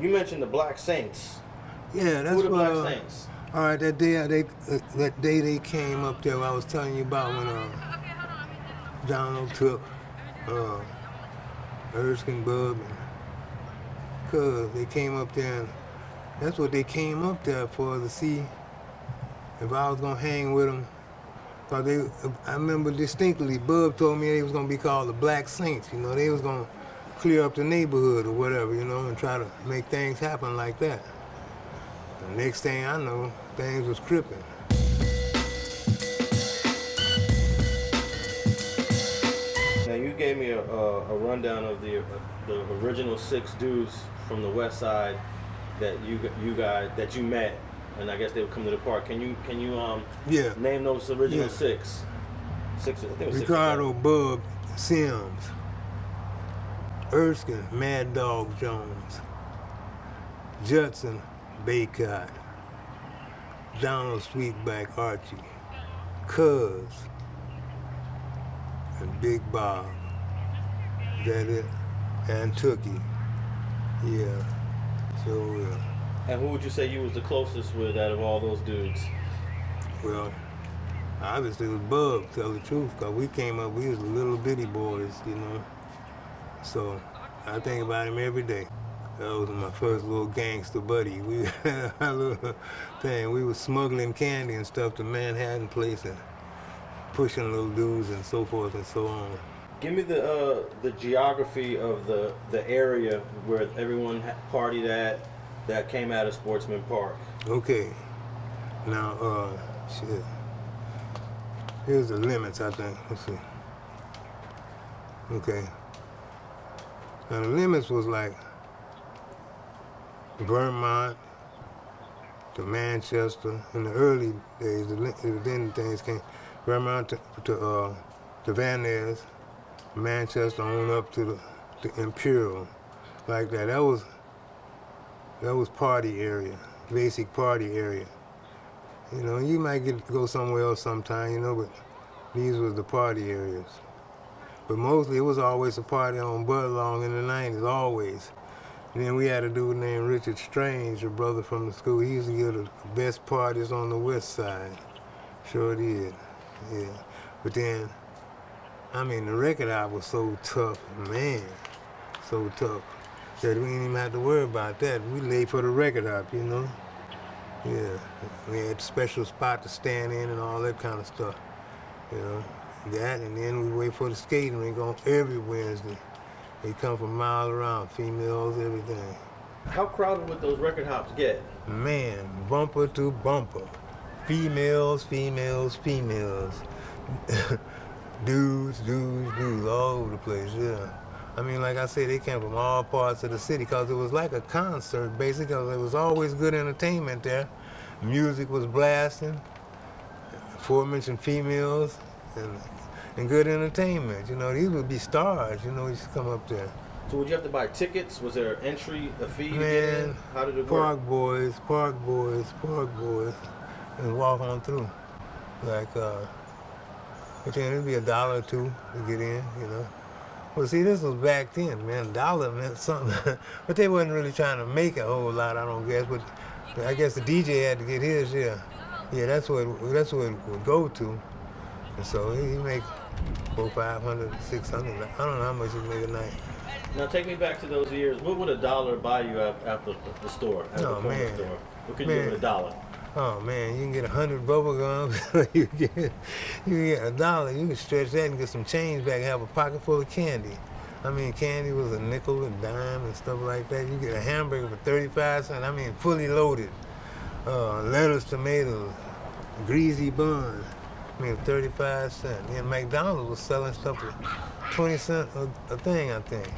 You mentioned the Black Saints. Yeah, that's Who the what. Black Saints? All right, that day they came up there. I was telling you about when Donald took Erskine, Bub, and Cuz. They came up there, and that's what they came up there for, to see if I was gonna hang with them. Cause I remember distinctly, Bub told me they was gonna be called the Black Saints. You know, they was gonna clear up the neighborhood or whatever, you know, and try to make things happen like that. The next thing I know, things was crippin'. Now you gave me a rundown of the original 6 dudes from the West Side that you guys that you met, and I guess they would come to the park. Can you name those original 6? 6, I think it was 6. Ricardo, Bub, Sims, Erskine, Mad Dog Jones, Judson Bacot, Donald Sweetback Archie, Cuz, and Big Bob. Is that it? And Tookie. Yeah. So, And who would you say you was the closest with out of all those dudes? well, obviously it was Bub, tell the truth, because we came up, we was little bitty boys, you know. So I think about him every day. That was my first little gangster buddy. We had a little thing. We was smuggling candy and stuff to Manhattan Place and pushing little dudes and so forth and so on. Give me the geography of the area where everyone partied at that came out of Sportsman Park. Okay. Now, shit. Here's the limits, I think. Let's see. Okay. Now the limits was like Vermont to Manchester. In the early days, then things came. Vermont to Van Ness, Manchester on up to the Imperial, like that. That was party area, basic party area. You know, you might go somewhere else sometime, you know, but these was the party areas. But mostly it was always a party on Budlong in the 90s, always. And then we had a dude named Richard Strange, a brother from the school. He used to give the best parties on the West Side. Sure did, yeah. But then, I mean, the record out was so tough, man, so tough, that we didn't even have to worry about that. We laid for the record up, you know? Yeah, we had a special spot to stand in and all that kind of stuff, you know? That, and then we wait for the skating rink on every Wednesday. They come from miles around, females, everything. How crowded would those record hops get? Man, bumper to bumper. Females, females, females. dudes, all over the place, yeah. I mean, like I said, they came from all parts of the city because it was like a concert, basically, because there was always good entertainment there. Music was blasting, aforementioned females, and good entertainment. You know, these would be stars, you know, used to come up there. So would you have to buy tickets? Was there a fee to get in? How did it park work? park boys, and walk on through. Like, but then it'd be $1 or $2 to get in, you know. Well, see, this was back then, man. $1 meant something. But they wasn't really trying to make a whole lot, I don't guess. But I guess the DJ had to get his, yeah. Yeah, that's what it would go to. And so he make $400, $500, $600. I don't know how much he make a night. Now take me back to those years. What would $1 buy you at the store? At the corner store? What could you get with $1? Oh man, you can get 100 bubble gums. you get $1. You can stretch that and get some change back and have a pocket full of candy. I mean, candy was a nickel, a dime, and stuff like that. You get a hamburger for 35 cents. I mean, fully loaded. Lettuce, tomatoes, greasy bun. I mean, 35 cents. And McDonald's was selling stuff for 20 cents a thing, I think.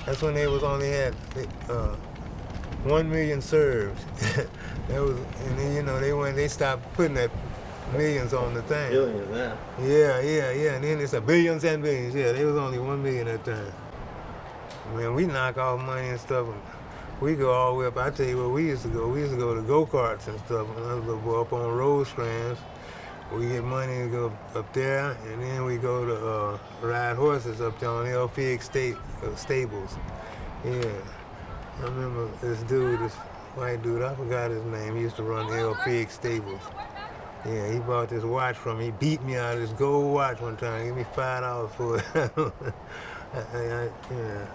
That's when they only had 1 million served. That was, and then, you know, they stopped putting that millions on the thing. Billions now. Yeah. And then it's billions and billions. Yeah, there was only 1 million at that time. I mean, we knock off money and stuff. And we go all the way up. I tell you where we used to go. We used to go to go-karts and stuff. And I was up on Rosecrans. We get money to go up there, and then we go to ride horses up there on Elphick Stables. Yeah. I remember this dude, this white dude, I forgot his name. He used to run L. Fig Stables. Yeah, he bought this watch from me. He beat me out of this gold watch one time. Give me $5 for it. Yeah.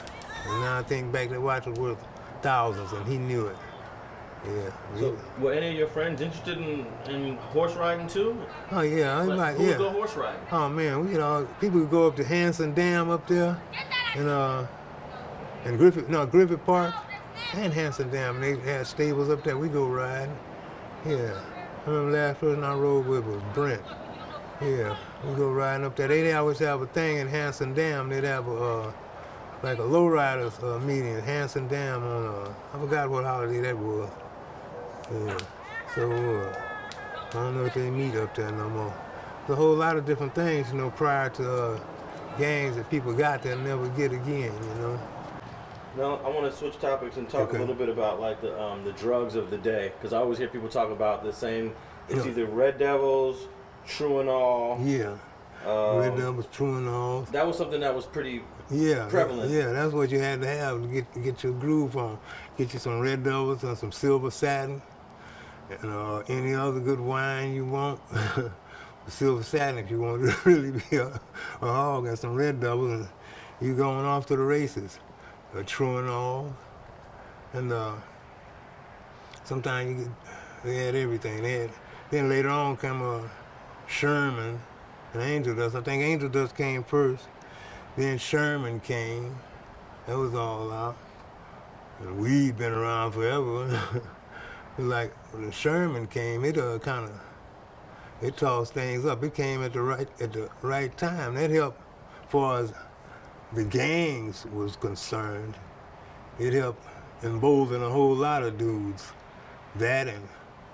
And now I think back, that watch was worth thousands, and he knew it. Yeah. So, were any of your friends interested in horse riding too? Oh yeah, Who yeah. would go horse riding? Oh man, people would go up to Hanson Dam up there, and Griffith Park, and Hanson Dam. They had stables up there. We go riding. Yeah. I remember the last person I rode with was Brent. Yeah, we go riding up there. They always have a thing in Hanson Dam. They'd have like a lowriders meeting at Hanson Dam on I forgot what holiday that was. Yeah. So I don't know if they meet up there no more. There's a whole lot of different things, prior to gangs that people got they'll never get again, Now I want to switch topics and talk a little bit about like the drugs of the day, because I always hear people talk about the same. It's either Red Devils, Truanol. Yeah. Red Devils, Truanol. That was something that was pretty prevalent. Yeah, that's what you had to have to get your groove on. Get you some Red Devils and some Silver Satin, and any other good wine you want. Silver Satin if you want to really be a hog, and some Red Devils, and you going off to the races. Truanol, and sometimes they had everything. Then later on came Sherman and Angel Dust. I think Angel Dust came first. Then Sherman came. That was all out. And weed been around forever. Like when Sherman came, it tossed things up. It came at the right time. That helped far as the gangs was concerned. It helped embolden a whole lot of dudes. That and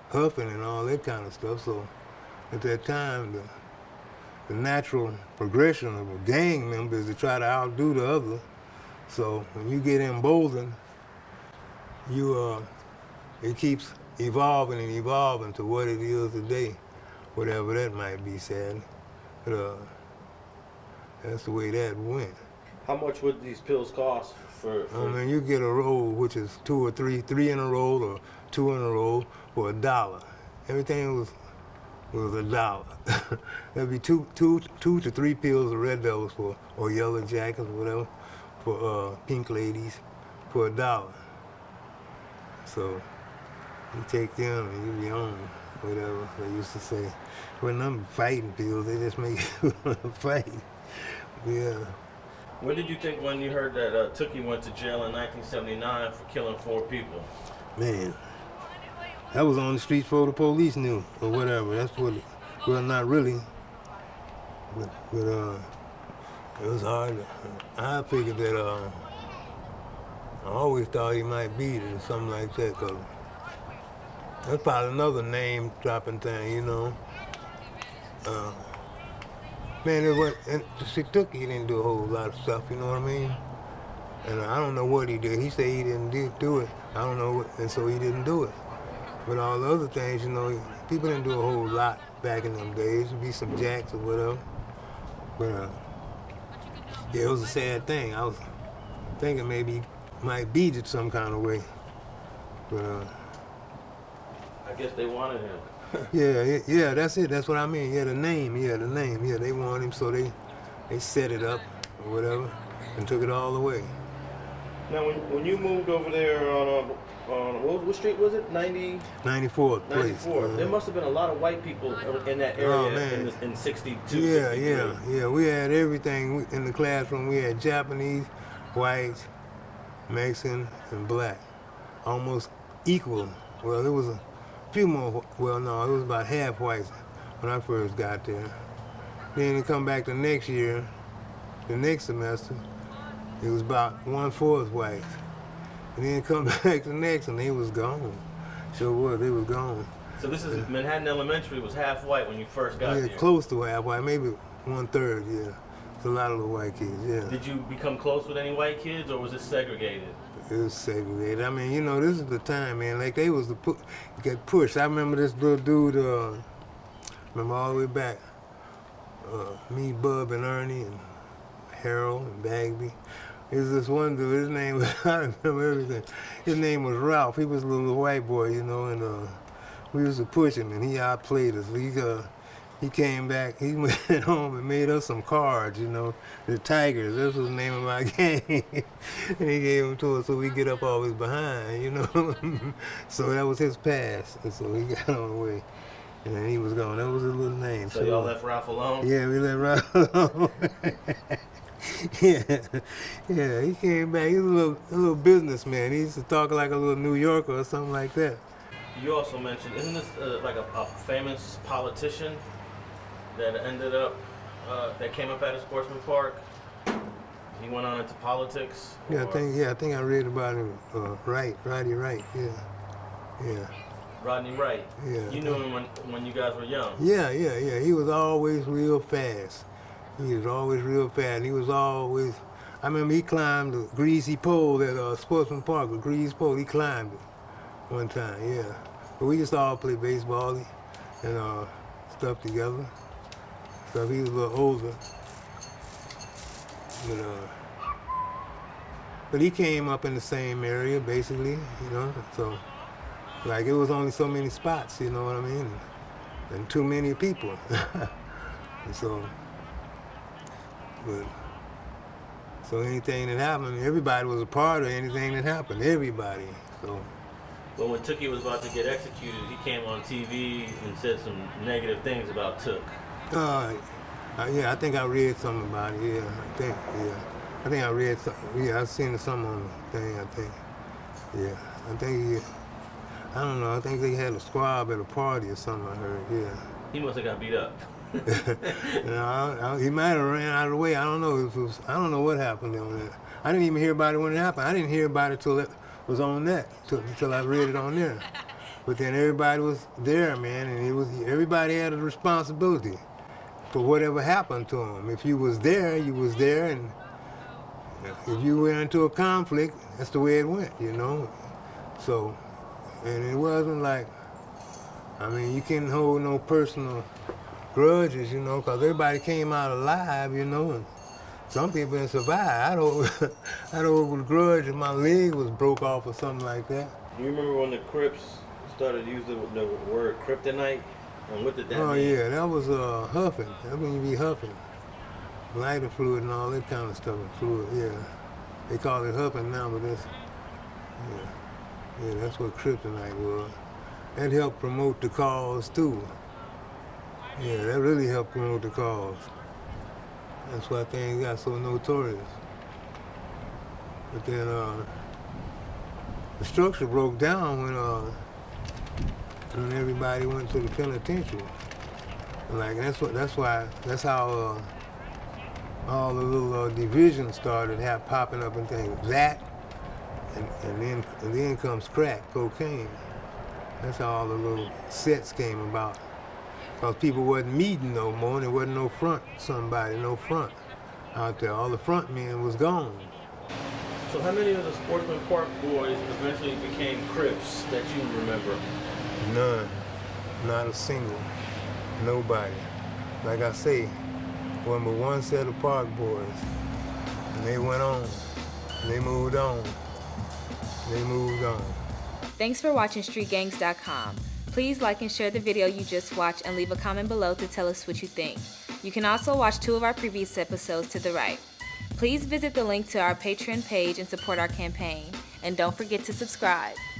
huffing and all that kind of stuff. So at that time, the natural progression of a gang member is to try to outdo the other. So when you get emboldened, it keeps evolving and evolving to what it is today, whatever that might be, sadly. But that's the way that went. How much would these pills cost for? I mean, you get a roll, which is 2 or 3 in a roll or 2 in a roll for $1. Everything was $1. There'd be two to 3 pills of Red Devils or Yellow Jackets or whatever for Pink Ladies for $1. So you take them and you be on, whatever they used to say. When them fighting pills, they just make you fight. Yeah. What did you think when you heard that Tookie went to jail in 1979 for killing 4 people? Man, that was on the streets before the police knew, or whatever. That's what, well, not really. But it was hard. I figured that, I always thought he might beat it or something like that, because that's probably another name-dropping thing, Man, and see, Tookie didn't do a whole lot of stuff, you know what I mean? And I don't know what he did. He said he didn't do it. I don't know what, and so he didn't do it. But all the other things, people didn't do a whole lot back in them days. There'd be some jacks or whatever. But yeah, it was a sad thing. I was thinking maybe he might beat it some kind of way. But I guess they wanted him. Yeah, that's it. That's what I mean. Yeah, the name. Yeah, they wanted him, so they set it up or whatever and took it all away. Now, when you moved over there on what street was it? 94th place. 94. There must have been a lot of white people in that area in 62. Yeah. We had everything in the classroom. We had Japanese, whites, Mexican, and black, almost equal. Well, there was a few more. Well, no, it was about half whites when I first got there. Then to come back the next year, the next semester, it was about 1/4 whites. And then come back the next, and they was gone. Sure was, they was gone. So this is Manhattan Elementary was half white when you first got there. Yeah, close to half white, maybe 1/3. Yeah, it's a lot of little white kids. Yeah. Did you become close with any white kids, or was it segregated? It was segregated. I mean, this is the time, man. Like they was get pushed. I remember this little dude. Remember all the way back. Me, Bub, and Ernie, and Harold, and Bagby. There's this one dude, his name was, I remember everything. His name was Ralph. He was a little white boy, you know, and we used to push him, and he outplayed us. He came back, he went home and made us some cards, you know, the Tigers, this was the name of my game. And he gave them to us so we get up always behind, you know. So that was his pass, and so he got on the way. And then he was gone. That was his little name. So y'all left Ralph alone? Yeah, we left Ralph alone. Yeah, he came back. He was a little businessman. He used to talk like a little New Yorker or something like that. You also mentioned, isn't this like a famous politician that ended up, that came up at a Sportsman Park? He went on into politics? Yeah, I think I read about him. Roddy Wright. Yeah. Rodney Wright. Yeah. You knew him when you guys were young. Yeah. He was always real fast. He was always real fast. He was always. I remember he climbed the greasy pole at Sportsman Park, the greasy pole. He climbed it one time. Yeah. But we just all play baseball and stuff together. So he was a little older. But he came up in the same area, basically, you know. So, like, it was only so many spots, you know what I mean? And too many people. And so anything that happened, everybody was a part of anything that happened, everybody. So. But when Tookie was about to get executed, he came on TV and said some negative things about Took. Yeah, I think I read something about it. Yeah, I think I read something. Yeah, I seen something on the thing. I think. Yeah, I think I don't know. I think they had a squab at a party or something. I heard. Yeah. He must have got beat up. No, he might have ran out of the way. I don't know. I don't know what happened on that. I didn't even hear about it when it happened. I didn't hear about it till it was on that. Till I read it on there. But then everybody was there, man, and everybody had a responsibility for whatever happened to him. If you was there, you was there, and if you went into a conflict, that's the way it went, you know. So, and it wasn't like, I mean, you can't hold no personal grudges, you know, because everybody came out alive, you know, and some people didn't survive. I'd hold a grudge if my leg was broke off or something like that. Do you remember when the Crips started using the word kryptonite? And what did that mean? Oh, yeah, that was huffing. That means you be huffing. Lighter fluid and all that kind of stuff, fluid, yeah. They call it huffing now, but that's, yeah, that's what kryptonite was. That helped promote the cause, too. Yeah, that really helped promote the cause. That's why things got so notorious. But then the structure broke down when everybody went to the penitentiary. Like that's how all the little divisions started popping up and things. That and then comes crack, cocaine. That's how all the little sets came about. Because people wasn't meeting no more, and there wasn't no front out there. All the front men was gone. So how many of the Sportsman Park Boys eventually became Crips that you remember? None. Not a single. Nobody. Like I say, one but one set of Park Boys. And they went on. They moved on. Thanks for watching StreetGangs.com. Please like and share the video you just watched and leave a comment below to tell us what you think. You can also watch 2 of our previous episodes to the right. Please visit the link to our Patreon page and support our campaign. And don't forget to subscribe.